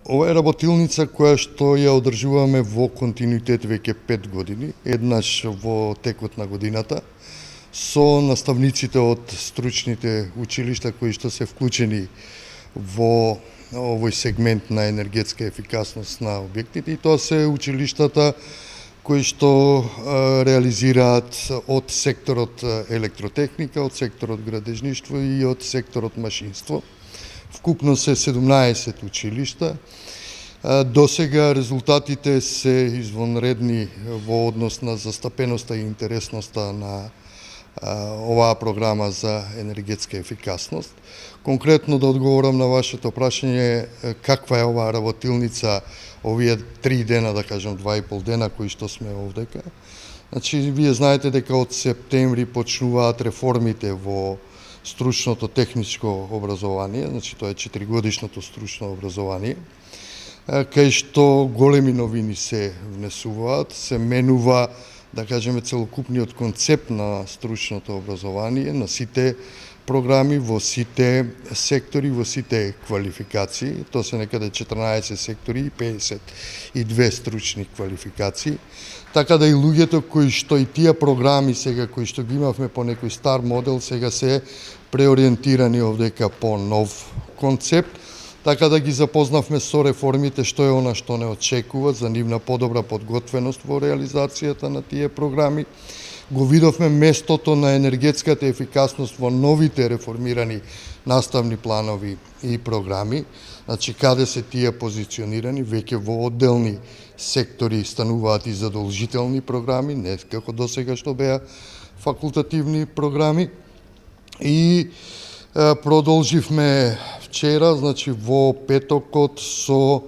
Ова е работилница која што ја одржуваме во континуитет веќе 5 години, еднаш во текот на годината, со наставниците од стручните училишта кои што се вклучени во овој сегмент на енергетска ефикасност на објектите, и тоа се училиштата кои што реализираат од секторот електротехника, од секторот градежништво и од секторот машинство. Вкупно се 17 училишта. Досега резултатите се извонредни во однос на застапеноста и интересноста на оваа програма за енергетска ефикасност. Конкретно да одговорам на вашето прашање каква е оваа работилница овие 3 дена, да кажем 2,5 дена кои што сме овдека. Значи, вие знаете дека од септември почнуваат реформите во стручното техничко образование, значи тоа е 4-годишното стручно образование, кај што големи новини се внесуваат, се менува, да кажеме, целокупниот концепт на стручното образование, на сите програми, во сите сектори, во сите квалификации. Тоа се некаде 14 сектори и 52 стручни квалификации. Така да и луѓето кои што и тие програми сега, кои што ги имавме по некој стар модел, сега се преориентирани овдека по нов концепт. Така да ги запознавме со реформите, што е она што не очекува за нивна подобра подготвеност во реализацијата на тие програми. Го видовме местото на енергетската ефикасност во новите реформирани наставни планови и програми, значи каде се тие позиционирани, веќе во одделни сектори стануваат и задолжителни програми, не како досега што беа факултативни програми. И продолживме вчера, значи во петокот, со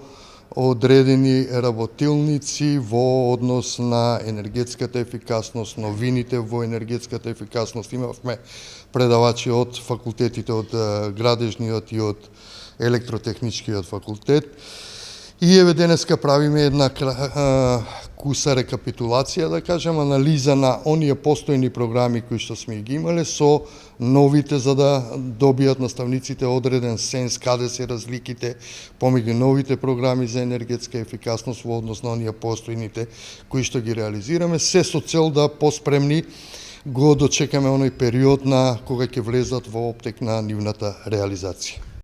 одредени работилници во однос на енергетската ефикасност, новините во енергетската ефикасност. Имавме предавачи од факултетите, од градежниот и од електротехничкиот факултет. И еве денеска правиме една куса рекапитулација, да кажем, анализа на оние постојни програми кои што сме ги имале со новите, за да добијат наставниците одреден сенс каде се разликите помеѓу новите програми за енергетска ефикасност во однос на оние постојните кои што ги реализираме, се со цел да поспремни го дочекаме оној период на кога ќе влезат во оптек на нивната реализација.